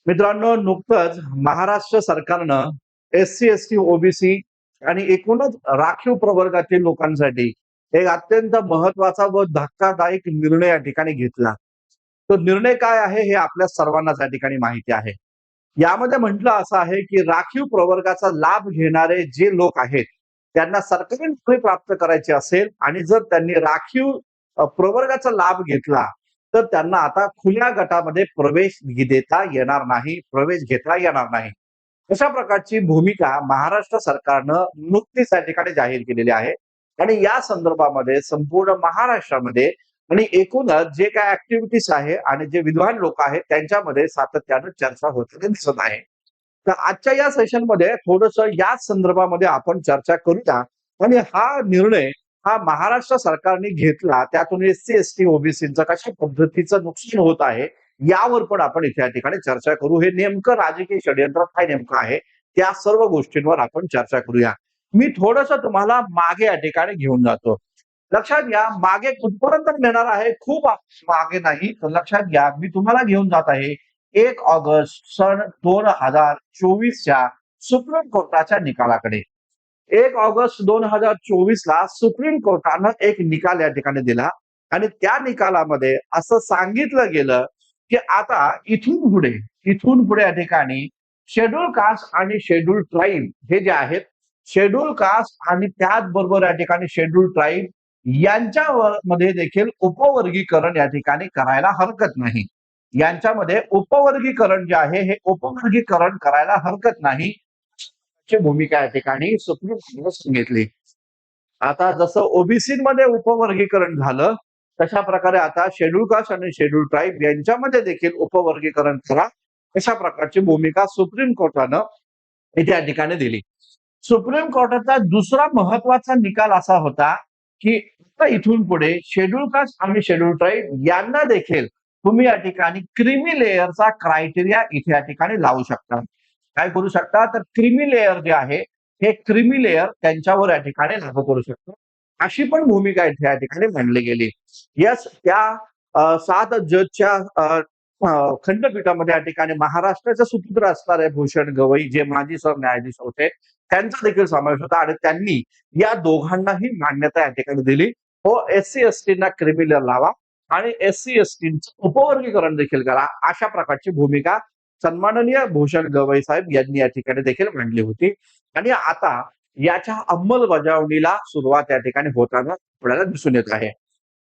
मित्रांनो, नुकतंच महाराष्ट्र सरकारनं एस-सी, एस-टी, ओबीसी आणि एकूणच राखीव प्रवर्गातील लोकांसाठी एक अत्यंत महत्वाचा व धक्कादायक निर्णय या ठिकाणी घेतला. तो निर्णय काय आहे हे आपल्या सर्वांनाच या ठिकाणी माहिती आहे. यामध्ये म्हटलं असं आहे, की राखीव प्रवर्गाचा लाभ घेणारे जे लोक आहेत, त्यांना सरकारी नोकरी प्राप्त करायची असेल आणि जर त्यांनी राखीव प्रवर्गाचा लाभ घेतला, तर त्यांना आता खुल्या गटामध्ये प्रवेश देता येणार नाही, प्रवेश घेता येणार नाही. अशा प्रकारची भूमिका महाराष्ट्र सरकारनं नुकतीच या ठिकाणी जाहीर केलेली आहे आणि या संदर्भामध्ये संपूर्ण महाराष्ट्रामध्ये आणि एकूणच जे काही ऍक्टिव्हिटीज आहे आणि जे विद्वान लोक आहेत त्यांच्यामध्ये सातत्यानं चर्चा होताना दिसत आहे. तर आजच्या या सेशनमध्ये थोडस याच संदर्भामध्ये आपण चर्चा करूया आणि हा निर्णय हा महाराष्ट्र सरकारने घेतला त्यातून एस-सी, एस-टी, ओबीसीचं कशा पद्धतीचं नुकसान होत आहे यावर पण आपण इथे या ठिकाणी चर्चा करू. हे नेमकं राजकीय षडयंत्र काय नेमकं आहे त्या सर्व गोष्टींवर आपण चर्चा करूया. मी थोडस तुम्हाला मागे या ठिकाणी घेऊन जातो. लक्षात घ्या, मागे कुठपर्यंत नेणार आहे, खूप मागे नाही. तर लक्षात घ्या, मी तुम्हाला घेऊन जात आहे 1 ऑगस्ट सन 2024च्या सुप्रीम कोर्टाच्या निकालाकडे. 1 ऑगस्ट 2024 ला सुप्रीम कोर्टानं एक निकाल या ठिकाणी दिला आणि त्या निकालामध्ये असं सांगितलं गेलं की आता इथून पुढे या ठिकाणी शेड्यूल कास्ट आणि शेड्यूल ट्राईब हे जे आहेत, शेड्यूल कास्ट आणि त्याचबरोबर या ठिकाणी शेड्यूल ट्राईब यांच्या मध्ये देखील उपवर्गीकरण या ठिकाणी करायला हरकत नाही. यांच्यामध्ये उपवर्गीकरण जे आहे हे उपवर्गीकरण करायला हरकत नाही ची भूमिका या ठिकाणी सुप्रीम कोर्टाने सांगितली. आता जसं ओबीसी मध्ये उपवर्गीकरण झालं तशा प्रकारे आता शेड्यूल कास्ट आणि शेड्यूल ट्राईब यांच्यामध्ये देखील उपवर्गीकरण करा अशा प्रकारची भूमिका सुप्रीम कोर्टानं इथे या ठिकाणी दिली. सुप्रीम कोर्टाचा दुसरा महत्वाचा निकाल असा होता की इथून पुढे शेड्यूल कास्ट आणि शेड्यूल ट्राईब यांना देखील तुम्ही या ठिकाणी क्रीमी लेअरचा क्रायटेरिया इथे या ठिकाणी लावू शकता. काय करू शकता, तर क्रीमी लेअर जे आहे हे क्रीमी लेअर त्यांच्यावर या ठिकाणी लागू करू शकतो. अशी पण भूमिका इथे या ठिकाणी मांडली गेली. यस, त्या 7 जजच्या खंडपीठामध्ये या ठिकाणी महाराष्ट्राचे सुपुत्र असणारे भूषण गवई जे माजी सरन्यायाधीश होते त्यांचा देखील समावेश होता आणि त्यांनी या दोघांनाही मान्यता या ठिकाणी दिली. हो, एस-सी, एस-टीना क्रीमी लेअर लावा आणि एस-सी, एस-टीचं उपवर्गीकरण देखील करा अशा प्रकारची भूमिका सन्माननीय भूषण गवई साहेब यांनी या ठिकाणी देखील मांडली होती आणि आता याच्या अंमलबजावणीला सुरुवात या ठिकाणी होताना आपल्याला दिसून येत आहे.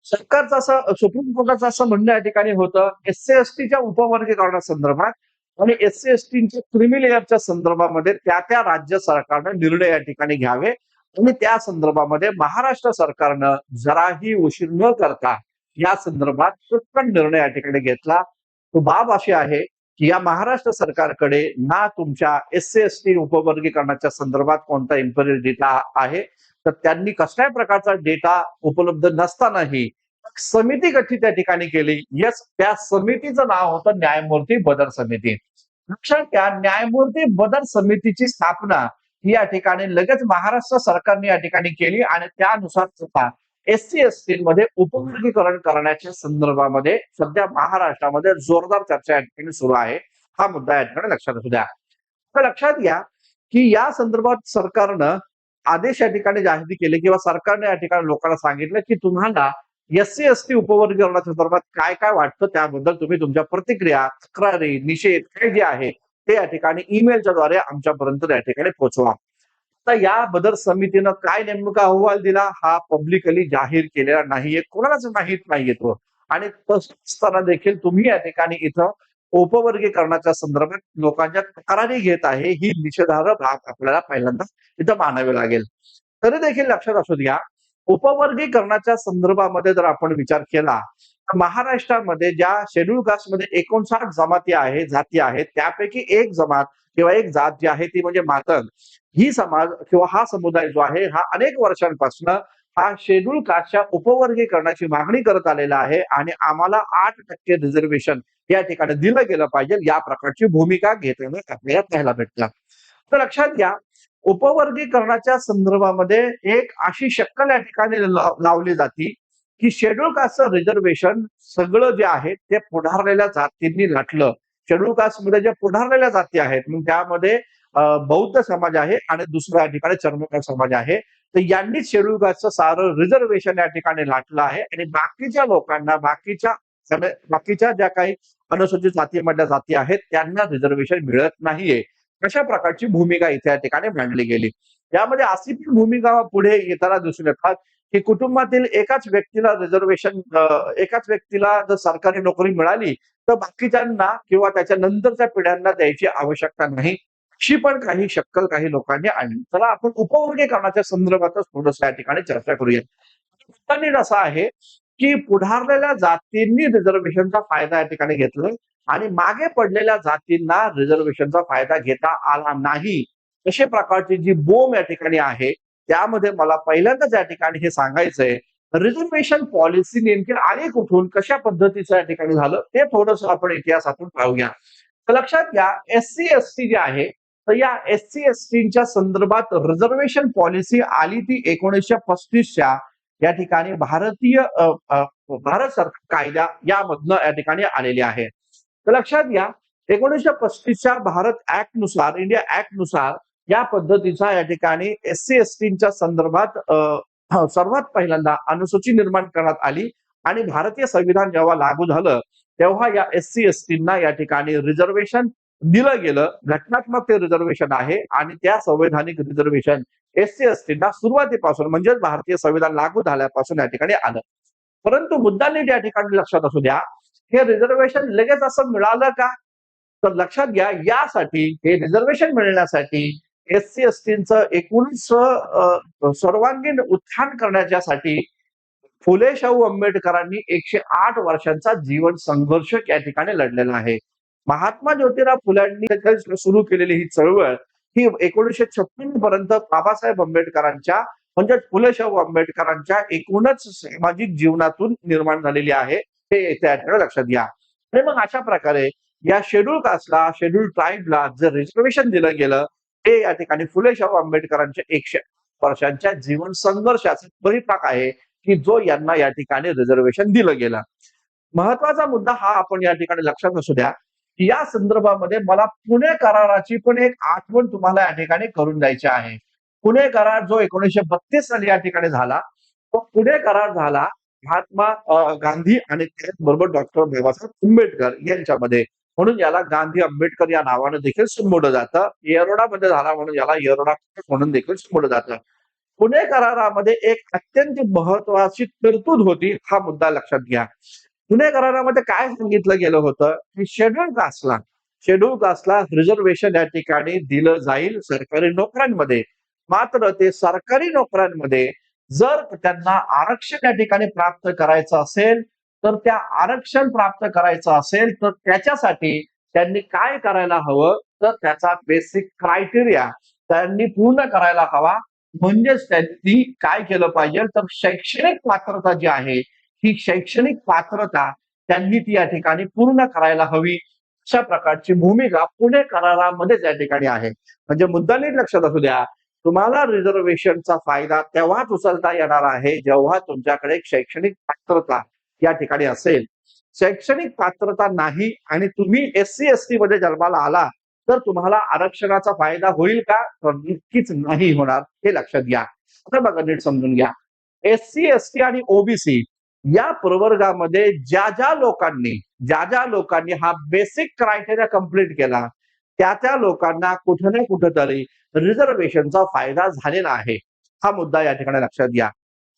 सरकारचं असं सुप्रीम कोर्टाचं असं म्हणणं या ठिकाणी होतं एस-सी, एस-टीच्या उपवर्गीकरणासंदर्भात आणि एस-सी, एस-टीच्या क्रीमी लेअरच्या संदर्भामध्ये त्या राज्य सरकारनं निर्णय या ठिकाणी घ्यावे आणि त्या संदर्भामध्ये महाराष्ट्र सरकारनं जराही उशीर न करता या संदर्भात पटकन निर्णय या ठिकाणी घेतला. तो बाब अशी आहे की या महाराष्ट्र सरकारकडे ना तुमच्या एस-सी, एस-टी उपवर्गीकरणाच्या संदर्भात कोणता इम्पेरियल डेटा आहे, तर त्यांनी कसल्याही प्रकारचा डेटा उपलब्ध नसतानाही समिती गठीत त्या ठिकाणी केली. यस, त्या समितीचं नाव होतं न्यायमूर्ती बदर समिती. लक्षात घ्या, न्यायमूर्ती बदर समितीची स्थापना ही या ठिकाणी लगेच महाराष्ट्र सरकारने या ठिकाणी केली आणि त्यानुसार सुद्धा एस-सी, एस-टी मध्ये उपवर्गीकरण करण्याच्या संदर्भामध्ये सध्या महाराष्ट्रामध्ये जोरदार चर्चा या ठिकाणी सुरू आहे. हा मुद्दा या ठिकाणी लक्षात असू द्या. तर लक्षात घ्या की या संदर्भात सरकारनं आदेश या ठिकाणी जाहीर केले किंवा सरकारने या ठिकाणी लोकांना सांगितलं की तुम्हाला एस-सी, एस-टी उपवर्गीकरणाच्या संदर्भात काय काय वाटतं त्याबद्दल तुम्ही तुमच्या प्रतिक्रिया, तक्रारी, निषेध काय जे आहे ते या ठिकाणी ईमेलच्या द्वारे आमच्यापर्यंत या ठिकाणी पोहोचवा. आता या बदर समितीनं काय नेमका अहवाल दिला हा पब्लिकली जाहीर केलेला नाहीये, कोणालाच माहित नाहीये तो. आणि तसं असताना देखील तुम्ही या ठिकाणी इथं उपवर्गीकरणाच्या संदर्भात लोकांच्या तक्रारी घेत आहे ही निषेधार्ह बाब आपल्याला पहिल्यांदा इथं मानावी लागेल. तरी देखील लक्षात असू द्या, उपवर्गीकरणाच्या संदर्भामध्ये जर आपण विचार केला तर महाराष्ट्रामध्ये ज्या शेड्यूल कास्टमध्ये 59 जमाती आहे जाती आहेत त्यापैकी एक जमात किंवा एक जात जी आहे ती म्हणजे मातंग. ही समाज किंवा हा समुदाय जो आहे हा अनेक वर्षांपासून हा शेड्यूल कास्टच्या उपवर्गीकरणाची मागणी करत आलेला आहे आणि आम्हाला 8% रिझर्वेशन या ठिकाणी दिलं गेलं पाहिजे या प्रकारची भूमिका घेताना आपल्याला पाहायला भेटतात. तर लक्षात घ्या, उपवर्गीकरणाच्या संदर्भामध्ये एक अशी शक्कल या ठिकाणी लावली जाते की शेड्यूल कास्टचं रिझर्वेशन सगळं जे आहे ते पुढारलेल्या जातींनी लाटलं शेड्यूल कास्टमध्ये ज्या पुढारलेल्या जाती आहेत, मग त्यामध्ये बौद्ध समाज आहे आणि दुसऱ्या ठिकाणी चर्मकार समाज आहे. तर यांनीच शेड्यूल कास्टचं सारं रिझर्वेशन या ठिकाणी लाटलं आहे आणि बाकीच्या लोकांना, बाकीच्या ज्या काही अनुसूचित जातीमधल्या जाती आहेत त्यांना रिझर्वेशन मिळत नाहीये. अशा प्रकारची भूमिका इथे या ठिकाणी मांडली गेली. यामध्ये अशी पण भूमिका पुढे येताना दिसून येतात की कुटुंबातील एकाच व्यक्तीला जर सरकारी नोकरी मिळाली तर बाकीच्यांना किंवा त्याच्या नंतरच्या पिढ्यांना द्यायची आवश्यकता नाही. अशी पण काही शक्कल काही लोकांनी आणली. चला आपण उपवर्गीकरणाच्या संदर्भातच थोडंसं या ठिकाणी चर्चा करूया. मुद्दा नीट असा आहे की पुढारलेल्या जातींनी रिझर्वेशनचा फायदा या ठिकाणी घेतला आणि मागे पडलेल्या जातींना रिझर्वेशनचा फायदा घेता आला नाही. अशा प्रकारची जी बोंब या ठिकाणी आहे त्यामध्ये मला पहिल्यांदाच या ठिकाणी हे सांगायचंय, रिझर्वेशन पॉलिसी नेमकी आली कुठून, कशा पद्धतीचं या ठिकाणी झालं ते थोडंसं आपण इतिहासातून पाहूया. तर लक्षात घ्या, एससी एसटी जे आहे, तर या एससी एसटीच्या संदर्भात रिझर्वेशन पॉलिसी आली ती 1935च्या या ठिकाणी भारत सरकार कायदा यामधनं या ठिकाणी आलेली आहे. तर लक्षात घ्या, 1935च्या भारत ऍक्ट नुसार, इंडिया ऍक्ट नुसार या पद्धतीचा या ठिकाणी एससी एसटीच्या संदर्भात सर्वात पहिल्यांदा अनुसूची निर्माण करण्यात आली आणि भारतीय संविधान जेव्हा लागू झालं तेव्हा या एससी एसटींना या ठिकाणी रिझर्वेशन दिलं गेलं. घटनात्मक ते रिझर्वेशन आहे आणि त्या संवैधानिक रिझर्वेशन एससी एसटींना सुरुवातीपासून म्हणजेच भारतीय संविधान लागू झाल्यापासून या ठिकाणी आलं. परंतु मुद्दा नीट या ठिकाणी लक्षात असू द्या, हे रिझर्वेशन लगेच असं मिळालं का? तर लक्षात घ्या, यासाठी हे रिझर्वेशन मिळण्यासाठी एससी एसटींचं एकूणच सर्वांगीण उत्थान करण्याच्यासाठी फुले शाहू आंबेडकरांनी 108 वर्षांचा जीवन संघर्ष या ठिकाणी लढलेला आहे. महात्मा ज्योतिराव फुल्यांनी सुरू केलेली ही चळवळ ही 1956 पर्यंत बाबासाहेब आंबेडकरांच्या म्हणजे फुले शाहू आंबेडकरांच्या एकूणच सामाजिक जीवनातून निर्माण झालेली आहे, हे या ठिकाणी लक्षात घ्या. आणि मग अशा प्रकारे या शेड्यूल कास्टला, शेड्यूल ट्राईबला जे रिझर्वेशन दिलं गेलं ते या ठिकाणी फुले शाहू आंबेडकरांच्या 100 वर्षांच्या जीवन संघर्षाचा परिपाक आहे की जो यांना या ठिकाणी रिझर्वेशन दिलं गेलं. महत्वाचा मुद्दा हा आपण या ठिकाणी लक्षात असू द्या, या संदर्भामध्ये मला पुणे कराराची पण एक आठवण तुम्हाला या ठिकाणी करून द्यायची आहे. पुणे करार जो 1932 साली या ठिकाणी झाला, तो पुणे करार झाला महात्मा गांधी आणि त्याचबरोबर डॉक्टर बाबासाहेब आंबेडकर यांच्यामध्ये, म्हणून याला गांधी आंबेडकर या नावानं देखील संबोधलं जातं. येरवडामध्ये झाला म्हणून याला येरवडा म्हणून देखील संबोधलं जातं. पुणे करारामध्ये एक अत्यंत महत्वाची तरतूद होती, हा मुद्दा लक्षात घ्या. पुणे करारामध्ये काय सांगितलं गेलं होतं की शेड्यूल कास्टला रिझर्वेशन या ठिकाणी दिलं जाईल सरकारी नोकऱ्यांमध्ये. मात्र ते सरकारी नोकऱ्यांमध्ये जर त्यांना आरक्षण या ठिकाणी प्राप्त करायचं असेल तर त्याच्यासाठी त्यांनी काय करायला हवं, तर त्याचा बेसिक क्रायटेरिया त्यांनी पूर्ण करायला हवा. म्हणजेच त्यांनी काय केलं पाहिजे, तर शैक्षणिक पात्रता जी आहे ही शैक्षणिक पात्रता त्यांनी ती या ठिकाणी पूर्ण करायला हवी. अशा प्रकारची भूमिका पुणे करारामध्ये या ठिकाणी आहे. म्हणजे मुद्दा नीट लक्षात असू द्या, तुम्हाला रिझर्वेशनचा फायदा तेव्हाच उचलता येणार आहे जेव्हा तुमच्याकडे एक शैक्षणिक पात्रता या ठिकाणी असेल. शैक्षणिक पात्रता नाही आणि तुम्ही एससी एसटी मध्ये जन्माला आला तर तुम्हाला आरक्षणाचा फायदा होईल का, तर नक्कीच नाही होणार, हे लक्षात घ्या. आता बघा, नीट समजून घ्या, एससी एसटी आणि ओबीसी या प्रवर्गामध्ये ज्या ज्या लोकांनी हा बेसिक क्रायटेरिया कंप्लीट केला त्या लोकांना कुठे ना कुठेतरी रिझर्वेशनचा फायदा झालेला आहे. हा मुद्दा या ठिकाणी लक्षात घ्या.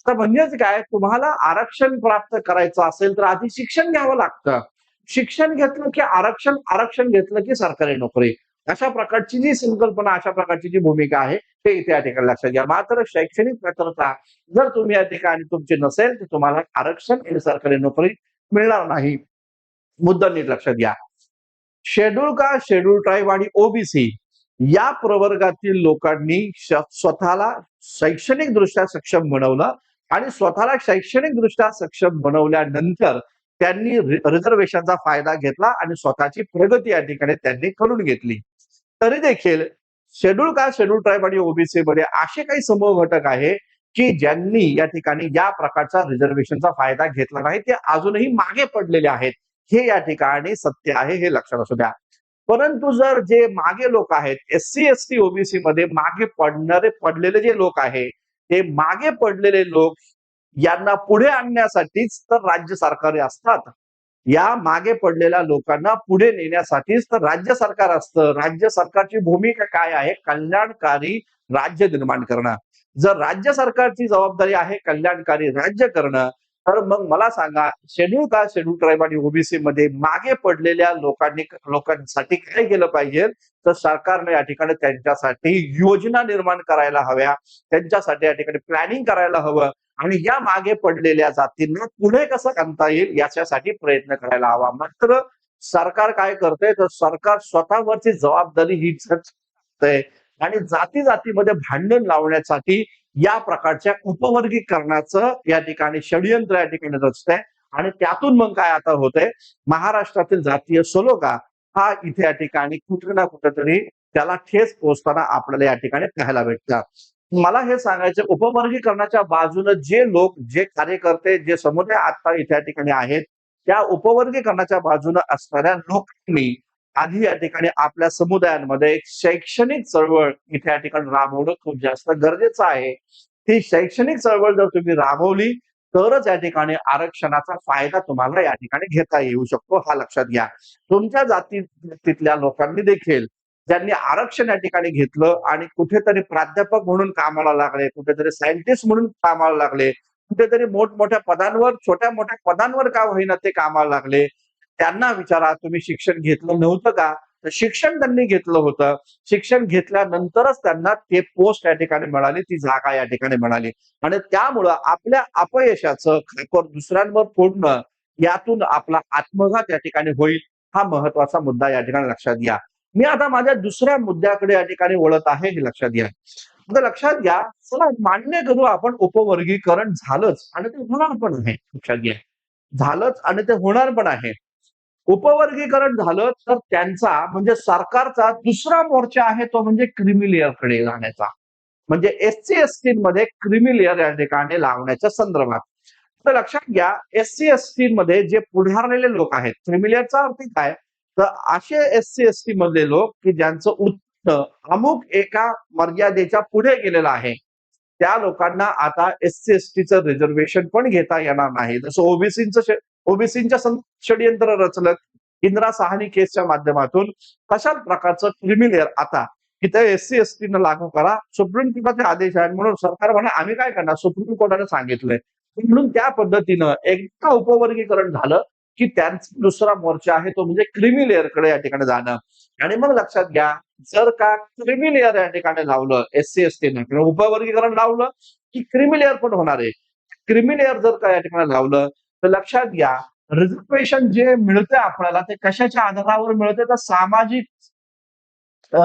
तर म्हणजेच काय, तुम्हाला आरक्षण प्राप्त करायचं असेल तर आधी शिक्षण घ्यावं लागतं. शिक्षण घेतलं की आरक्षण घेतलं की सरकारी नोकरी. अशा प्रकारची जी संकल्पना, अशा प्रकारची जी भूमिका आहे ते इथे या ठिकाणी लक्षात घ्या. मात्र शैक्षणिक पात्रता जर तुम्ही या ठिकाणी तुमची नसेल तर तुम्हाला आरक्षण आणि सरकारी नोकरी मिळणार नाही. मुद्दा नीट लक्षात घ्या. शेड्यूल कास्ट, शेड्यूल ट्राईब आणि ओबीसी या प्रवर्गातील लोकांनी स्वतःला शैक्षणिक दृष्ट्या सक्षम बनवलं आणि स्वतःला शैक्षणिक दृष्ट्या सक्षम बनवल्यानंतर त्यांनी रिझर्वेशनचा फायदा घेतला आणि स्वतःची प्रगती या ठिकाणी त्यांनी करून घेतली. तरी देखील शेड्यूल कास्ट, शेड्यूल ट्राईब आणि ओबीसी मध्ये असे काही समूह घटक आहे की ज्यांनी या ठिकाणी या प्रकारचा रिझर्वेशनचा फायदा घेतला नाही, ते अजूनही मागे पडलेले आहेत. हे या ठिकाणी सत्य आहे, हे लक्षात असू द्या. परंतु जर जे मागे लोक आहेत, एससी, एसटी, ओबीसी मध्ये मागे पडलेले जे लोक आहे, ते मागे पडलेले लोक यांना पुढे आणण्यासाठीच तर राज्य सरकारे असतात. या मागे पडलेल्या लोकांना पुढे नेण्यासाठीच तर राज्य सरकार असतं. राज्य सरकारची भूमिका काय आहे? कल्याणकारी राज्य निर्माण करणं. जर राज्य सरकारची जबाबदारी आहे कल्याणकारी राज्य करणं, तर मग मला सांगा, शेड्यूल कास्ट, शेड्यूल ट्राईब आणि ओबीसी मध्ये मागे पडलेल्या लोकांसाठी काय केलं पाहिजे? तर सरकारने या ठिकाणी त्यांच्यासाठी योजना निर्माण करायला हव्या, त्यांच्यासाठी या ठिकाणी प्लॅनिंग करायला हवं आणि या मागे पडलेल्या जातींना पुढे कसं आणता येईल याच्यासाठी प्रयत्न करायला हवा. मात्र सरकार काय करतंय, तर सरकार स्वतःवरची जबाबदारी ही झटकतंय आणि जाती-जातीमध्ये भांडण लावण्यासाठी या प्रकारच्या उपवर्गीकरणाचं या ठिकाणी षडयंत्र या ठिकाणी रचतंय आणि त्यातून मग काय आता होतंय, महाराष्ट्रातील जातीय सलोखा हा इथे या ठिकाणी कुठे ना कुठेतरी त्याला ठेच पोहोचताना आपल्याला या ठिकाणी पाहायला भेटतं. मला हे सांगायचं, उपवर्गीकरणाच्या बाजूने जे लोक, जे कार्यकर्ते, जे समुदाय आता इथे या ठिकाणी आहेत, त्या उपवर्गीकरणाच्या बाजूने असणाऱ्या लोकांनी आधी या ठिकाणी आपल्या समुदायांमध्ये एक शैक्षणिक चळवळ इथे या ठिकाणी राबवणं खूप जास्त गरजेचं आहे. ती शैक्षणिक चळवळ जर तुम्ही राबवली, तरच या ठिकाणी आरक्षणाचा फायदा तुम्हाला या ठिकाणी घेता येऊ शकतो, हा लक्षात घ्या. तुमच्या जातीतल्या लोकांनी देखील ज्यांनी आरक्षण या ठिकाणी घेतलं आणि कुठेतरी प्राध्यापक म्हणून कामाला लागले, कुठेतरी सायंटिस्ट म्हणून कामाला लागले, कुठेतरी मोठमोठ्या पदांवर, छोट्या मोठ्या पदांवर का होईना ते कामाला लागले, त्यांना विचारा, तुम्ही शिक्षण घेतलं नव्हतं का? तर शिक्षण त्यांनी घेतलं होतं. शिक्षण घेतल्यानंतरच त्यांना ते पोस्ट या ठिकाणी मिळाली, ती जागा या ठिकाणी मिळाली आणि त्यामुळं आपल्या अपयशाचं खापर दुसऱ्यांवर फोडणं, यातून आपला आत्मघात या ठिकाणी होईल, हा महत्वाचा मुद्दा या ठिकाणी लक्षात घ्या. मी आता माझ्या दुसऱ्या मुद्द्याकडे या ठिकाणी वळत आहे, हे लक्षात घ्या. आता लक्षात घ्या, चला मान्य करू आपण उपवर्गीकरण झालंच आणि ते होणार पण आहे. लक्षात घ्या. झालंच आणि ते होणार पण आहे. उपवर्गीकरण झालं तर त्यांचा म्हणजे सरकारचा दुसरा मोर्चा आहे तो म्हणजे क्रिमी लेअरकडे जाण्याचा. म्हणजे एससी-एसटी मध्ये क्रिमी लेअर या ठिकाणी लावण्याच्या संदर्भात. तर लक्षात घ्या, एससी-एसटी मध्ये जे पुढारलेले लोक आहेत, क्रिमी लेअरचा अर्थ काय? तर असे एससी-एसटी मधले लोक की ज्यांचं उत्पन्न अमुक एका मर्यादेच्या पुढे गेलेलं आहे, त्या लोकांना आता एससी-एसटीचं रिझर्वेशन पण घेता येणार नाही. जसं ओबीसींच्या षडयंत्र रचलं इंदिरा साहनी केसच्या माध्यमातून, तशाच प्रकारचं क्रिमी लेअर आता इथे एससी-एसटी न लागू करा. सुप्रीम कोर्टाचे आदेश आहेत म्हणून सरकार म्हणे आम्ही काय करणार, सुप्रीम कोर्टाने सांगितलंय. म्हणून त्या पद्धतीनं एकदा उपवर्गीकरण झालं की त्यांचा दुसरा मोर्चा आहे तो म्हणजे क्रिमी लेअरकडे या ठिकाणी जाणं. आणि मग लक्षात घ्या, जर का क्रिमी लेअर या ठिकाणी लावलं एससी-एसटीने किंवा उपवर्गीकरण लावलं की क्रिमी लेअर पण होणार आहे. क्रिमी लेअर जर का या ठिकाणी लावलं तर लक्षात घ्या, रिझर्वेशन जे मिळते आपल्याला ते कशाच्या आधारावर मिळते, तर सामाजिक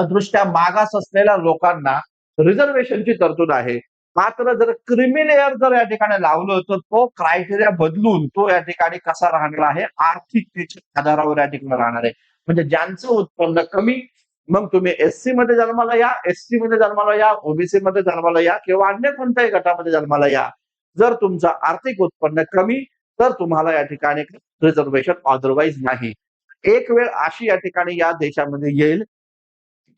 दृष्ट्या मागास असलेल्या लोकांना रिझर्वेशनची तरतूद आहे. मात्र जर क्रिमी लेअर जर या ठिकाणी लावलं तर तो क्रायटेरिया बदलून तो या ठिकाणी कसा राहणार आहे, आर्थिकतेच्या आधारावर या ठिकाणी राहणार आहे. म्हणजे ज्यांचं उत्पन्न कमी, मग तुम्ही एससी मध्ये जन्माला या, एसटी मध्ये जन्माला या, ओबीसी मध्ये जन्माला या किंवा अन्य कोणत्याही गटामध्ये जन्माला या. जर तुमचं आर्थिक उत्पन्न कमी, तर तुम्हाला या ठिकाणी रिझर्वेशन, अदरवाईज नाही. एक वेळ अशी या ठिकाणी या देशामध्ये येईल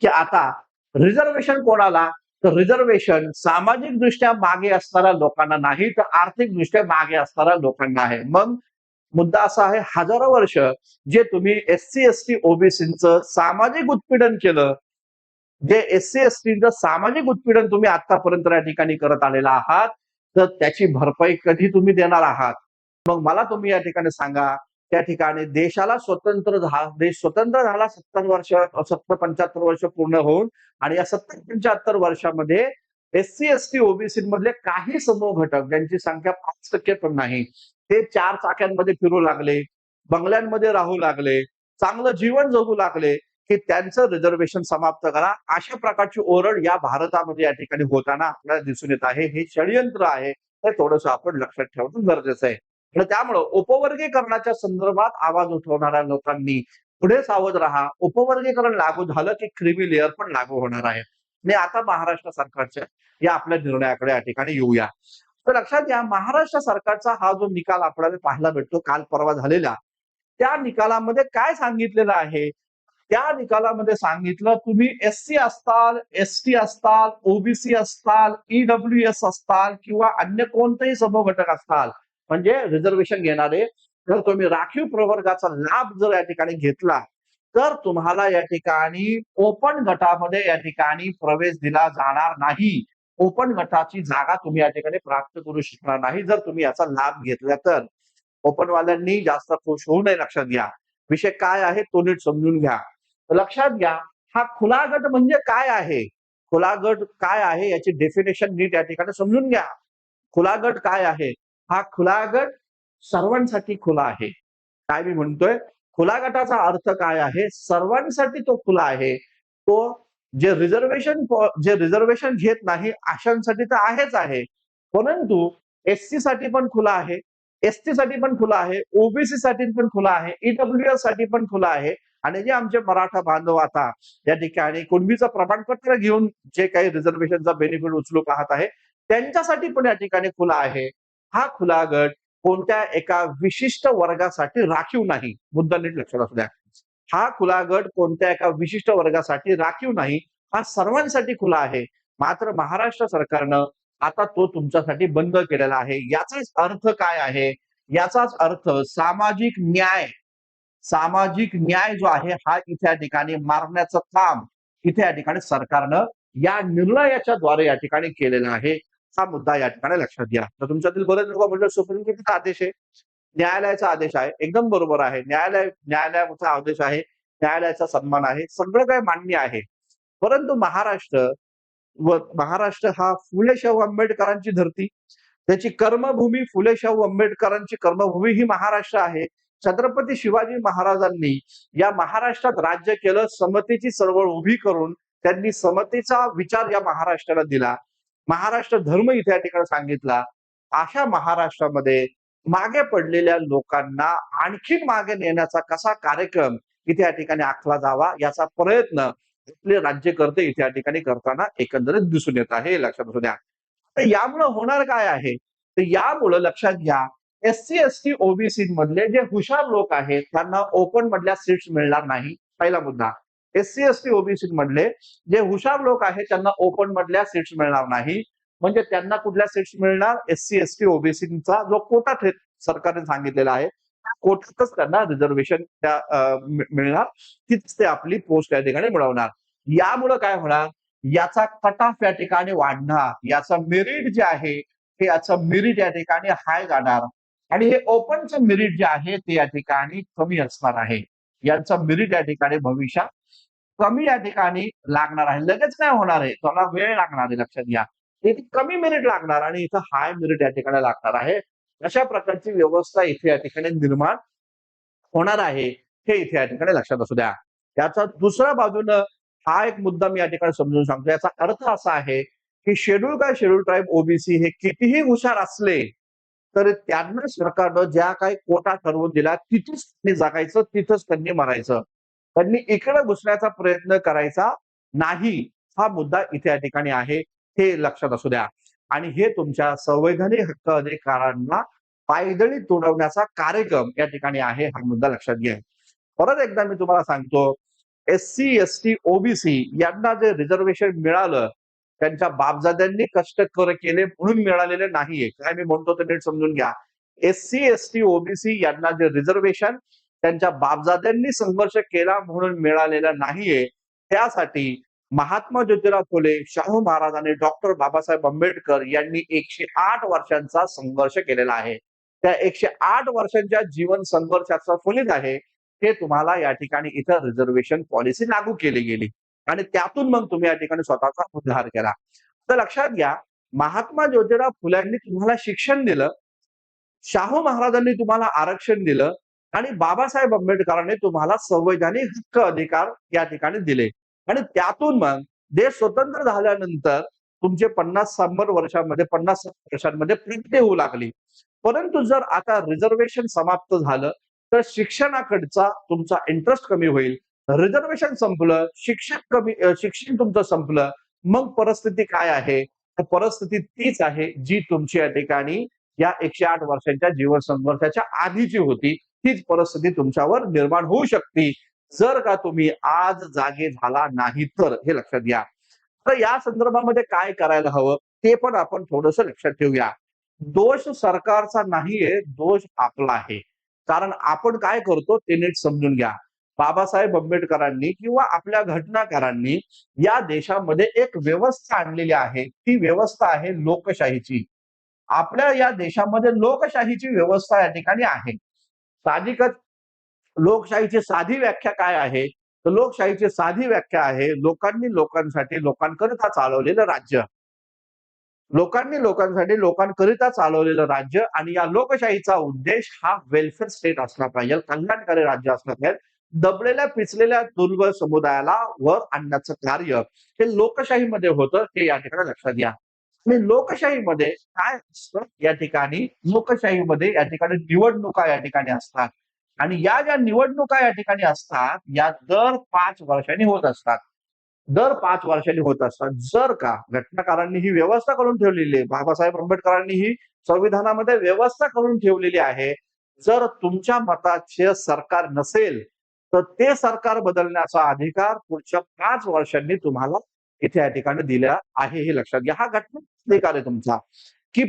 की आता रिझर्वेशन कोणाला, तर रिझर्वेशन सामाजिक दृष्ट्या मागे असणाऱ्या लोकांना नाही, तर आर्थिक दृष्ट्या मागे असणाऱ्या लोकांना आहे. मग मुद्दा असा आहे, हजारो वर्ष जे तुम्ही एससी-एसटी, ओबीसीचं सामाजिक उत्पीडन केलं, जे एससी-एसटीचं सामाजिक उत्पीडन तुम्ही आतापर्यंत या ठिकाणी करत आलेला आहात, तर त्याची भरपाई कधी तुम्ही देणार आहात? मग मला तुम्ही या ठिकाणी सांगा, त्या ठिकाणी देशाला देश स्वतंत्र झाला 70-75 वर्ष पूर्ण होऊन आणि या 70-75 वर्षामध्ये एससी-एसटी, ओबीसी मधले काही समूह घटक ज्यांची संख्या 5% पण नाही, ते 4 चाक्यांमध्ये फिरू लागले, बंगल्यांमध्ये राहू लागले, चांगलं जीवन जगू लागले, की त्यांचं रिझर्वेशन समाप्त करा. अशा प्रकारची ओरड या भारतामध्ये या ठिकाणी होताना आपल्याला दिसून येत आहे. हे षडयंत्र आहे, हे थोडंसं आपण लक्षात ठेवणं गरजेचं आहे. आणि त्यामुळं उपवर्गीकरणाच्या संदर्भात आवाज उठवणाऱ्या लोकांनी पुढे सावध राहा. उपवर्गीकरण लागू झालं की क्रिमी लेअर पण लागू होणार आहे. आणि आता महाराष्ट्र सरकारच्या या आपल्या निर्णयाकडे या ठिकाणी येऊया. तर लक्षात घ्या, महाराष्ट्र सरकारचा हा जो निकाल आपल्याला पाहायला भेटतो काल परवा झालेला, त्या निकालामध्ये काय सांगितलेलं आहे? त्या निकालामध्ये सांगितलं तुम्ही एससी असताल, एसटी असताल, ओबीसी असताल, ईडब्ल्यूएस असताल किंवा अन्य कोणतेही समूहघटक असताल, म्हणजे रिझर्वेशन घेणारे, जर तुम्ही राखीव प्रवर्गाचा लाभ जर या ठिकाणी घेतला, तर तुम्हाला या ठिकाणी ओपन गटामध्ये या ठिकाणी प्रवेश दिला जाणार नाही. ओपन गटाची जागा तुम्ही या ठिकाणी प्राप्त करू शकणार नाही जर तुम्ही याचा लाभ घेतला तर. ओपनवाल्यांनी जास्त खुश होऊ नये लक्षात घ्या. विषय काय आहे तो नीट समजून घ्या. लक्षात घ्या, हा खुला गट म्हणजे काय आहे? खुला गट काय आहे याची डेफिनेशन नीट या ठिकाणी समजून घ्या. खुला गट काय आहे? हा खुला गट सर्वांसाठी खुला आहे. काय मी म्हणतोय? खुला गटाचा अर्थ काय आहे? सर्वांसाठी तो खुला आहे. तो जे रिझर्वेशन घेत नाही अशांसाठी तर आहेच आहे. परंतु एससी साठी पण खुला आहे, एसटी साठी पण खुला आहे, ओबीसी साठी पण खुला आहे, ईडब्ल्यूएस साठी पण खुला आहे आणि जे आमचे मराठा बांधव आता या ठिकाणी कुणबीचं प्रमाणपत्र घेऊन जे काही रिझर्वेशनचा बेनिफिट उचलू पाहत आहे, त्यांच्यासाठी पण या ठिकाणी खुला आहे. हा खुला गट कोणत्या एका विशिष्ट वर्गासाठी राखीव नाही. मुद्दा नीट लक्षात असू द्या. हा खुला गट कोणत्या एका विशिष्ट वर्गासाठी राखीव नाही, हा सर्वांसाठी खुला आहे. मात्र महाराष्ट्र सरकारनं आता तो तुमच्यासाठी बंद केलेला आहे. याचाच अर्थ काय आहे? याचाच अर्थ सामाजिक न्याय जो आहे हा इथे या ठिकाणी मारण्याचं काम इथे या ठिकाणी सरकारनं या निर्णयाच्या द्वारे या ठिकाणी केलेला आहे. हा मुद्दा या ठिकाणी लक्षात घ्या. तर तुमच्यातील बरेच लोक म्हणजे सुप्रीम कोर्टाचा आदेश आहे, न्यायालयाचा आदेश आहे, एकदम बरोबर आहे. न्यायालयाचा आदेश आहे, न्यायालयाचा सन्मान आहे, सगळं काही मान्य आहे. परंतु महाराष्ट्र हा फुले शाहू आंबेडकरांची धरती, त्याची कर्मभूमी फुले शाहू आंबेडकरांची कर्मभूमी ही महाराष्ट्र आहे. छत्रपती शिवाजी महाराजांनी या महाराष्ट्रात राज्य केलं, समतेची चळवळ उभी करून त्यांनी समतेचा विचार या महाराष्ट्राला दिला. महाराष्ट्र धर्म इथे या ठिकाणी सांगितला. अशा महाराष्ट्रामध्ये मागे पडलेल्या लोकांना आणखीन मागे नेण्याचा कसा कार्यक्रम इथे या ठिकाणी आखला जावा याचा प्रयत्न आपले राज्यकर्ते इथे या ठिकाणी करताना एकंदरीत दिसून येत आहे, हे लक्षात असू द्या. तर यामुळे होणार काय आहे? तर यामुळे लक्षात घ्या, एससी एसटी ओबीसी मधले जे हुशार लोक आहेत त्यांना ओपन मधल्या सीट्स मिळणार नाही. पहिला मुद्दा. एससी एसटी ओबीसी मधले जे हुशार लोक आहेत त्यांना ओपन मधल्या सीट्स मिळणार नाही. म्हणजे त्यांना कुठल्या सीट्स मिळणार? एससी एसटी ओबीसीचा जो कोटा सरकारने सांगितलेला आहे त्या कोट्यातच त्यांना रिझर्वेशन मिळणार, तीच ते आपली पोस्ट या ठिकाणी मिळवणार. यामुळे काय होणार? याचा कट ऑफ या ठिकाणी वाढणार, याचं मेरिट जे आहे हे याचं मेरिट या ठिकाणी हाय जाणार आणि हे ओपनचं मेरिट जे आहे ते या ठिकाणी कमी असणार आहे. यांचं मेरिट या ठिकाणी भविष्यात कमी या ठिकाणी लागणार आहे. लगेच काय होणार आहे? त्याला वेळ लागणार आहे, लक्षात घ्या. इथे कमी मेरिट लागणार आणि इथं हाय मेरिट या ठिकाणी लागणार आहे. अशा प्रकारची व्यवस्था इथे या ठिकाणी निर्माण होणार आहे, हे इथे या ठिकाणी लक्षात असू द्या. याचा दुसऱ्या बाजूनं हा एक मुद्दा मी या ठिकाणी समजून सांगतो. याचा अर्थ असा आहे की शेड्यूल ट्राईब ओबीसी हे कितीही हुशार असले तर त्यांना सरकारनं ज्या काही कोटा ठरवून दिला तिथेच त्यांनी जगायचं, तिथंच त्यांनी मरायचं. त्यांनी इकडे घुसण्याचा प्रयत्न करायचा नाही. हा मुद्दा इथे या ठिकाणी आहे, हे लक्षात असू द्या. आणि हे तुमच्या संवैधानिक हक्क अधिकारांना पायदळी तोडवण्याचा कार्यक्रम या ठिकाणी आहे, हा मुद्दा लक्षात घ्या. परत एकदा मी तुम्हाला सांगतो, एससी एसटी ओबीसी यांना जे रिझर्वेशन मिळालं त्यांच्या बापजाद्यांनी कष्ट केले म्हणून मिळालेले नाहीये. काय मी म्हणतो ते नीट समजून घ्या. एससी एसटी ओबीसी यांना जे रिझर्वेशन त्यांच्या बापजाद्यांनी संघर्ष केला म्हणून मिळालेलं नाहीये. त्यासाठी महात्मा ज्योतिराव फुले, शाहू महाराज आणि डॉक्टर बाबासाहेब आंबेडकर यांनी 108 वर्षांचा संघर्ष केलेला आहे. त्या 108 वर्षांच्या जीवन संघर्षाचं फलित आहे हे तुम्हाला या ठिकाणी इथं रिझर्वेशन पॉलिसी लागू केली गेली आणि त्यातून मग तुम्ही या ठिकाणी स्वतःचा उद्धार केला. तर लक्षात घ्या, महात्मा ज्योतिराव फुल्यांनी तुम्हाला शिक्षण दिलं, शाहू महाराजांनी तुम्हाला आरक्षण दिलं आणि बाबासाहेब आंबेडकरांनी तुम्हाला संवैधानिक हक्क अधिकार या ठिकाणी दिले आणि त्यातून मग देश स्वतंत्र झाल्यानंतर तुमचे 50-100 वर्षांमध्ये 50 वर्षांमध्ये प्रगती होऊ लागली. परंतु जर आता रिझर्वेशन समाप्त झालं तर शिक्षणाकडचा तुमचा इंटरेस्ट कमी होईल. रिझर्वेशन संपलं, शिक्षण तुमचं संपलं, मग परिस्थिती काय आहे? तर परिस्थिती तीच आहे जी तुमची या ठिकाणी या 108 वर्षांच्या जीवन संघर्षाच्या आधीची होती. तीच परिस्थिती तुमच्यावर निर्माण होऊ शकते जर का तुम्ही आज जागे झाला नाही तर, हे लक्षात घ्या. तर या संदर्भामध्ये काय करायला हवं ते पण आपण थोडंसं लक्षात ठेवूया. दोष सरकारचा नाहीये, दोष आपला आहे. कारण आपण काय करतो ते नीट समजून घ्या. बाबासाहेब आंबेडकरांनी किंवा आपल्या घटनाकारांनी या देशामध्ये एक व्यवस्था आणलेली आहे. ती व्यवस्था आहे लोकशाहीची. आपल्या या देशामध्ये लोकशाहीची व्यवस्था या ठिकाणी आहे. साहजिकच लोकशाहीची साधी व्याख्या काय आहे? तर लोकशाहीची साधी व्याख्या आहे, लोकांनी लोकांसाठी लोकांकरिता चालवलेलं राज्य. लोकांनी लोकांसाठी लोकांकरिता चालवलेलं राज्य आणि या लोकशाहीचा उद्देश हा वेलफेअर स्टेट असला पाहिजे, कल्याणकारी राज्य असलं पाहिजे. दबलेल्या, पिचलेल्या दुर्बल समुदायाला वर आणण्याचं कार्य हे लोकशाहीमध्ये होतं, हे या ठिकाणी लक्षात घ्या. आणि लोकशाहीमध्ये काय असतं या ठिकाणी, लोकशाहीमध्ये या ठिकाणी निवडणुका या ठिकाणी असतात. आणि या ज्या निवडणुका या ठिकाणी असतात, या दर 5 वर्षांनी होत असतात. दर 5 वर्षांनी होत असतात. जर का घटनाकारांनी ही व्यवस्था करून ठेवलेली आहे, बाबासाहेब आंबेडकरांनी ही संविधानामध्ये व्यवस्था करून ठेवलेली आहे. जर तुमच्या मताचे सरकार नसेल, तर ते सरकार बदलण्याचा अधिकार पुढच्या 5 वर्षांनी तुम्हाला इथे या ठिकाणी दिला आहे, हे लक्षात घ्या. हा घटना अधिकार आहे तुमचा, की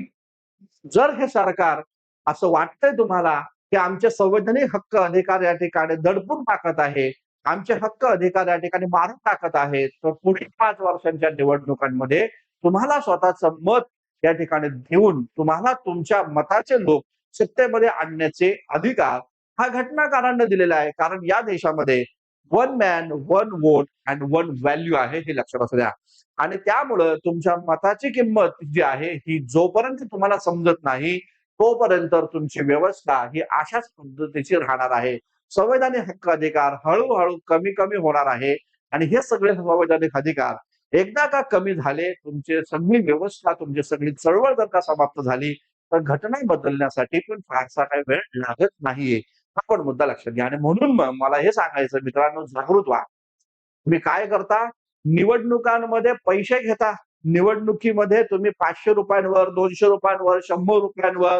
जर हे सरकार असं वाटतंय तुम्हाला, की आमचे संवैधानिक हक्क अधिकार या ठिकाणी दडपून टाकत आहे, आमचे हक्क अधिकार या ठिकाणी मारून टाकत आहेत, तर पुढील 5 वर्षांच्या निवडणुकांमध्ये तुम्हाला स्वतःचं मत या ठिकाणी देऊन तुम्हाला तुमच्या मताचे लोक सत्तेमध्ये आणण्याचे अधिकार हा घटनाकारांना दिलेला आहे. कारण या देशामध्ये one man, one vote and one value आहे, हे लक्षात असू द्या. आणि त्यामुळं तुमच्या मताची किंमत जी आहे, ही जोपर्यंत तुम्हाला समजत नाही, तोपर्यंत तुमची व्यवस्था ही अशाच पद्धतीची राहणार आहे. संवैधानिक हक्क अधिकार हळूहळू कमी कमी होणार आहे आणि हे सगळे संवैधानिक अधिकार एकदा का कमी झाले, तुमची सगळी व्यवस्था, तुमची सगळी चळवळ जर का समाप्त झाली, तर घटना बदलण्यासाठी पण फारसा काही वेळ लागत नाहीये. हा पण मुद्दा लक्षात घ्या. आणि म्हणून मग मला हे सांगायचं मित्रांनो, जागृत व्हा. तुम्ही काय करता? निवडणुकांमध्ये पैसे घेता. निवडणुकीमध्ये तुम्ही ₹500 ₹200 ₹100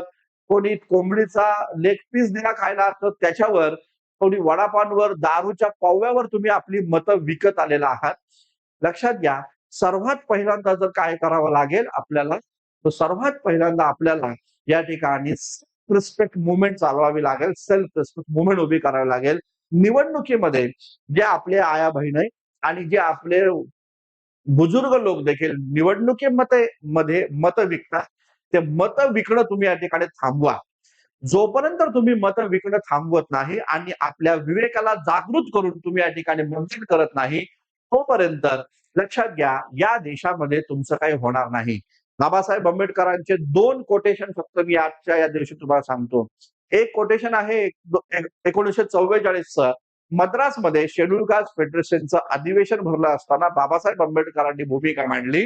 कोणी कोंबडीचा लेग पीस दिला खायला तर त्याच्यावर, कोणी वडापाववर, दारूच्या पव्यावर तुम्ही आपली मतं विकत आलेला आहात. लक्षात घ्या, सर्वात पहिल्यांदा जर काय करावं लागेल आपल्याला, तर सर्वात पहिल्यांदा आपल्याला या ठिकाणी सेल्फ रिस्पेक्ट मूव्हमेंट चालवावी लागेल. सेल्फ रिस्पेक्ट मूव्हमेंट उभी करावी लागेल. निवडणुकीमध्ये जे आपले आया-बहिणी आहे आणि जे आपले बुजुर्ग लोक देखील निवडणुकीमध्ये मध्ये मतं विकतात. ते मतं विकणं तुम्ही या ठिकाणी थांबवा. जोपर्यंत तुम्ही मतं विकणं थांबवत नाही आणि आपल्या विवेकाला जागृत करून तुम्ही या ठिकाणी मतदान करत नाही, तोपर्यंत लक्षात घ्या, या देशामध्ये तुमचं काही होणार नाही. बाबासाहेब आंबेडकरांचे 2 कोटेशन फक्त मी आजच्या या दिवशी तुम्हाला सांगतो. एक कोटेशन आहे 1944 चं. मद्रासमध्ये शेड्यूल कास्ट फेडरेशनचं अधिवेशन भरलं असताना बाबासाहेब आंबेडकरांनी भूमिका मांडली,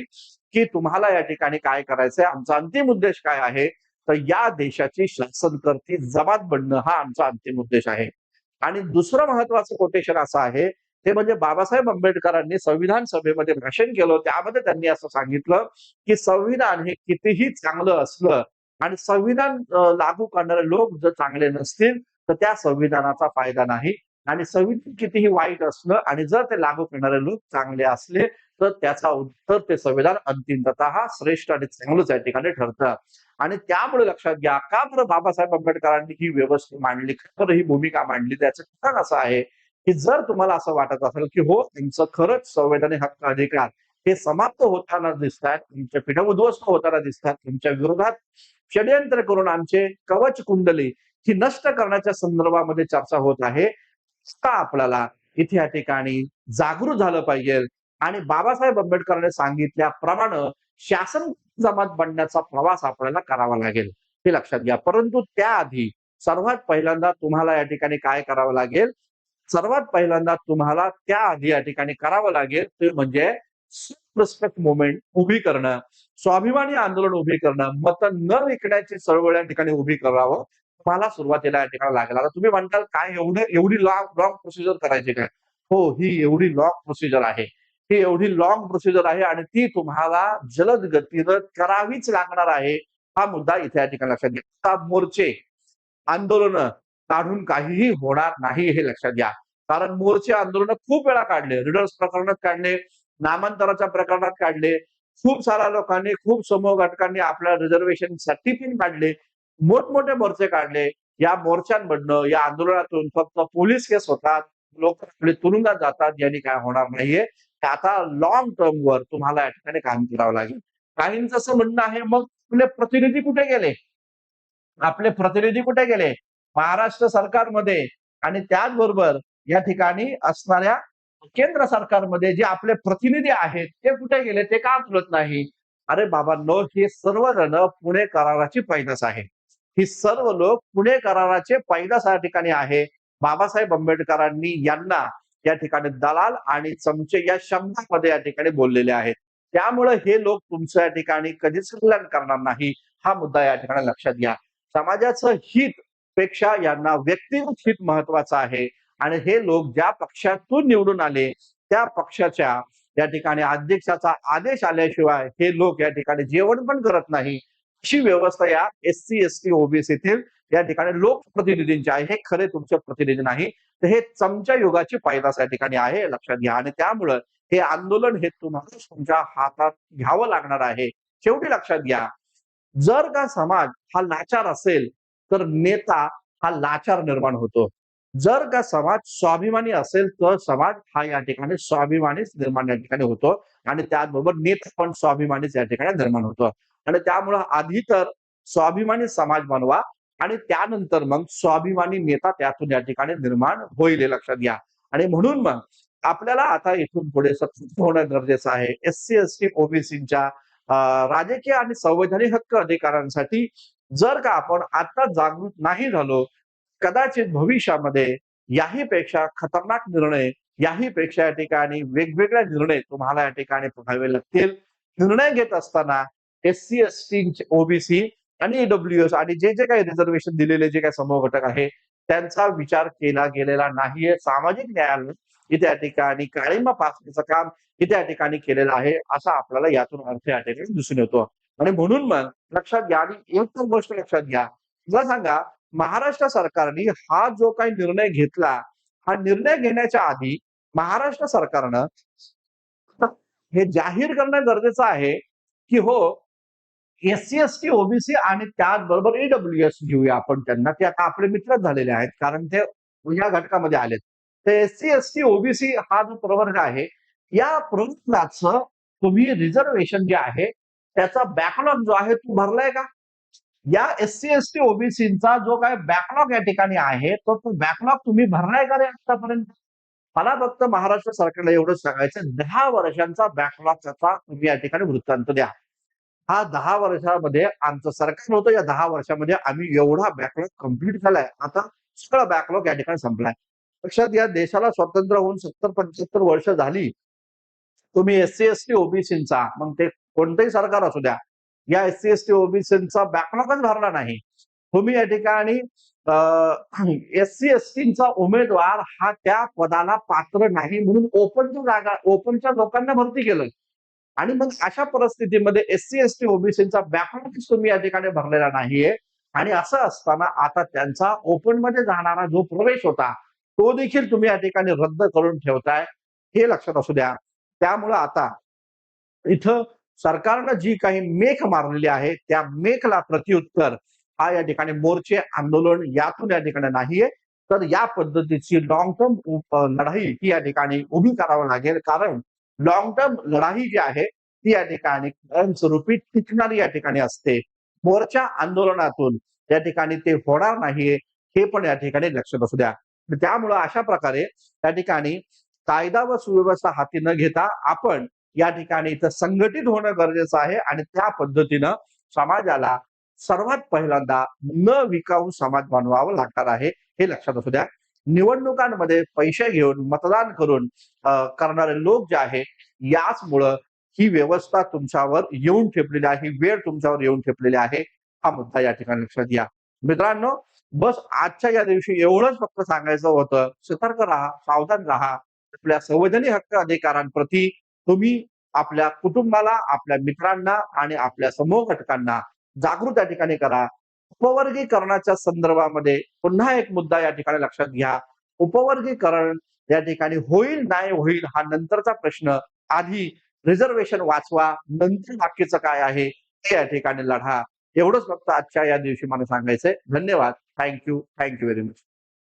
की तुम्हाला या ठिकाणी काय करायचंय, आमचा अंतिम उद्देश काय आहे, तर या देशाची शासनकर्ती जमात बनणं हा आमचा अंतिम उद्देश आहे. आणि दुसरं महत्वाचं कोटेशन असं आहे, ते म्हणजे बाबासाहेब आंबेडकरांनी संविधान सभेमध्ये भाषण केलं. त्यामध्ये त्यांनी असं सांगितलं, की संविधान हे कितीही चांगलं असलं आणि संविधान लागू करणारे लोक जर चांगले नसतील, तर त्या संविधानाचा फायदा नाही. आणि संविधान कितीही वाईट असलं आणि जर ते लागू करणारे लोक चांगले असले, तर त्याचा उत्तर ते संविधान अंतिमतः श्रेष्ठ आणि चांगलंच या ठिकाणी ठरतं. आणि त्यामुळे लक्षात घ्या, का बरं बाबासाहेब आंबेडकरांनी ही व्यवस्था मांडली, का बरं ही भूमिका मांडली, त्याचं कारण असं आहे, की जर तुम्हाला असं वाटत असेल, की हो त्यांचं खरंच संवैधानिक हक्क अधिकार हे समाप्त होताना दिसतात, तुमच्या पिढ्या उद्ध्वस्त होताना दिसतात, तुमच्या विरोधात षडयंत्र करून आमचे कवच कुंडली ही नष्ट करण्याच्या संदर्भामध्ये चर्चा होत आहे. का आपल्याला इथे या ठिकाणी जागृत झालं पाहिजे आणि बाबासाहेब आंबेडकरांनी सांगितल्याप्रमाणे शासन जमात बनण्याचा प्रवास आपल्याला करावा लागेल, हे लक्षात घ्या. परंतु त्याआधी सर्वात पहिल्यांदा तुम्हाला या ठिकाणी काय करावं लागेल? सर्वात पहिल्यांदा तुम्हाला त्याआधी या ठिकाणी करावं लागेल ते म्हणजे सेल्फ रिस्पेक्ट मूव्हमेंट उभी करणं, स्वाभिमानी आंदोलन उभी करणं, मतं न विकण्याची चळवळ या ठिकाणी उभी करावं. तुम्हाला सुरुवातीला या ठिकाणी लागेल. आता तुम्ही म्हणताल काय एवढी लाँग प्रोसिजर करायची काय? हो, ही एवढी लाँग प्रोसिजर आहे. ही एवढी लाँग प्रोसिजर आहे आणि ती तुम्हाला जलद गतीनं करावीच लागणार आहे. हा मुद्दा इथे या ठिकाणी लक्षात घ्या. आता मोर्चे, आंदोलनं काढून काहीही होणार नाही हे लक्षात घ्या. कारण मोर्चे आंदोलन खूप वेळा काढले, रीडर्स प्रकरणात काढले, नामांतराच्या प्रकरणात काढले, खूप साऱ्या लोकांनी, खूप समूह घटकांनी आपल्या रिझर्वेशनसाठी पण काढले, मोठमोठे मोर्चे काढले. या मोर्चांमधनं, या आंदोलनातून फक्त पोलीस केस होतात, लोक आपले तुरुंगात जातात, यांनी काय होणार नाहीये. ते आता लाँग टर्मवर तुम्हाला या ठिकाणी काम करावं लागेल. काहींचं असं म्हणणं आहे, मग आपले प्रतिनिधी कुठे गेले? आपले प्रतिनिधी कुठे गेले? महाराष्ट्र सरकारमध्ये आणि त्याचबरोबर या ठिकाणी असणाऱ्या केंद्र सरकारमध्ये जे आपले प्रतिनिधी आहेत, ते कुठे गेले? ते का बोलत नाही? अरे बाबांनो, हे सर्वजण पुणे कराराची पैदास आहे. ही सर्व लोक पुणे कराराचे पैदास या ठिकाणी आहे. बाबासाहेब आंबेडकरांनी यांना या ठिकाणी दलाल आणि चमचे या शब्दामध्ये या ठिकाणी बोललेले आहेत. त्यामुळे हे लोक तुमचं या ठिकाणी कधीच कल्याण करणार नाही. हा मुद्दा या ठिकाणी लक्षात घ्या. समाजाचं हित पेक्षा यांना व्यक्तिगत हित महत्वाचं आहे आणि हे लोक ज्या पक्षातून निवडून आले त्या पक्षाच्या या ठिकाणी अध्यक्षाचा आदेश आल्याशिवाय हे लोक या ठिकाणी जेवण पण करत नाही. अशी व्यवस्था या एससी, एसटी, ओबीसीतील या ठिकाणी लोकप्रतिनिधींची आहे. हे खरे तुमचे प्रतिनिधी नाही, तर हे चमच्या युगाची पैदास या ठिकाणी आहे, हे लक्षात घ्या. आणि त्यामुळं हे आंदोलन हे तुम्हाला तुमच्या हातात घ्यावं लागणार आहे. शेवटी लक्षात घ्या, जर का समाज हा लाचार असेल, तर नेता हा लाचार निर्माण होतो. जर का समाज स्वाभिमानी असेल, तर समाज हा या ठिकाणी स्वाभिमानीच निर्माण या ठिकाणी होतो आणि त्याचबरोबर नेता पण स्वाभिमानीच या ठिकाणी निर्माण होतो. आणि त्यामुळं आधी तर स्वाभिमानी समाज बनवा आणि त्यानंतर मग स्वाभिमानी नेता त्यातून या ठिकाणी निर्माण होईल, हे लक्षात घ्या. आणि म्हणून मग आपल्याला आता इथून पुढे सतत होणं गरजेचं आहे. एससी, एसटी, ओबीसीच्या राजकीय आणि संवैधानिक हक्क अधिकारांसाठी जर का आपण आता जागृत नाही झालो, कदाचित भविष्यामध्ये याही पेक्षा खतरनाक निर्णय, याही पेक्षा या ठिकाणी वेगवेगळे निर्णय तुम्हाला या ठिकाणी बघावे लागतील. निर्णय घेत असताना एससी, एसटी, ओबीसी आणि ईडब्ल्यूएस आणि जे काही रिझर्वेशन दिलेले जे काही समूह घटक आहे, त्यांचा विचार केला गेलेला नाहीये. सामाजिक न्यायालय इथे या ठिकाणी काळिमा फासण्याचं काम इथे या ठिकाणी केलेलं आहे, असा आपल्याला यातून अर्थ या ठिकाणी दिसून येतो. आणि म्हणून मग लक्षात घ्या आणि एक तर गोष्ट लक्षात घ्या. मला सांगा, महाराष्ट्र सरकारने हा जो काही निर्णय घेतला, हा निर्णय घेण्याच्या आधी महाराष्ट्र सरकारनं हे जाहीर करणं गरजेचं आहे, की हो, एससी, एसटी, ओबीसी आणि त्याचबरोबर ईडब्ल्यूएस घेऊया आपण त्यांना. ते आता आपले मित्रच झालेले आहेत, कारण ते या घटकामध्ये आलेत. तर एससी, एसटी, ओबीसी हा जो प्रवर्ग आहे, या प्रवर्गाचं तुम्ही रिझर्वेशन जे आहे, त्याचा बॅकलॉग जो आहे तो भरलाय का? या एससी, एसटी, ओबीसीचा जो काही बॅकलॉग या ठिकाणी आहे, तो बॅकलॉग तुम्ही भरलाय का रे आतापर्यंत? मला फक्त महाराष्ट्र सरकारला एवढंच सांगायचं, 10 वर्षांचा बॅकलॉग त्याचा तुम्ही या ठिकाणी वृत्तांत द्या. हा 10 वर्षामध्ये आमचं सरकार होतं. या 10 वर्षामध्ये आम्ही एवढा बॅकलॉग कंप्लीट केलाय. आता सगळा बॅकलॉग या ठिकाणी संपलाय. लक्षात या देशाला स्वातंत्र्य होऊन 70-75 वर्ष झाली. तुम्ही एससी, एसटी, ओबीसीचा मग ते कोणतंही सरकार असू द्या, या एससी, एसटी, ओबीसीचा बॅकलॉगच भरला नाही. तुम्ही या ठिकाणी एससी, एसटीचा उमेदवार हा त्या पदाला पात्र नाही म्हणून ओपनच्या जागा, ओपनच्या लोकांना भरती केलं. आणि मग अशा परिस्थितीमध्ये एससी, एसटी, ओबीसीचा बॅकलॉगच तुम्ही या ठिकाणी भरलेला नाहीये. आणि असं असताना आता त्यांचा ओपनमध्ये जाणारा जो प्रवेश होता, तो देखील तुम्ही या ठिकाणी रद्द करून ठेवताय. हे लक्षात असू द्या. त्यामुळं आता इथं सरकारनं जी काही मेख मारलेली आहे, त्या मेखला प्रत्युत्तर हा या ठिकाणी मोर्चे, आंदोलन यातून या ठिकाणी नाहीये. तर या पद्धतीची लाँग टर्म लढाई ही या ठिकाणी उभी करावी लागेल. कारण लाँग टर्म लढाई जी आहे, ती या ठिकाणी कायमस्वरूपी टिकणारी या ठिकाणी असते. मोर्चा आंदोलनातून या ठिकाणी ते होणार नाहीये, हे पण या ठिकाणी लक्षात असू द्या. त्यामुळं अशा प्रकारे त्या ठिकाणी कायदा व सुव्यवस्था हाती न घेता आपण या ठिकाणी इथं संघटित होणं गरजेचं आहे आणि त्या पद्धतीनं समाजाला सर्वात पहिल्यांदा न विकाऊ समाज बनवावं लागणार आहे, हे लक्षात असू द्या. निवडणुकांमध्ये पैसे घेऊन मतदान करून करणारे लोक जे आहेत, याचमुळं ही व्यवस्था तुमच्यावर येऊन ठेपलेली आहे, ही वेळ तुमच्यावर येऊन ठेपलेली आहे. हा मुद्दा या ठिकाणी लक्षात घ्या. मित्रांनो, बस आजच्या या दिवशी एवढंच फक्त सांगायचं होतं. सतर्क राहा, सावधान राहा. आपल्या संवैधानिक हक्क अधिकारांप्रती तुम्ही आपल्या कुटुंबाला, आपल्या मित्रांना आणि आपल्या समूह घटकांना जागृत या ठिकाणी करा. उपवर्गीकरणाच्या संदर्भामध्ये पुन्हा एक मुद्दा या ठिकाणी लक्षात घ्या. उपवर्गीकरण या ठिकाणी होईल, नाही होईल हा नंतरचा प्रश्न. आधी रिझर्व्हेशन वाचवा, नंतर बाकीचं काय आहे ते या ठिकाणी लढा. एवढंच फक्त आजच्या या दिवशी मला सांगायचंय. धन्यवाद. Thank you very much.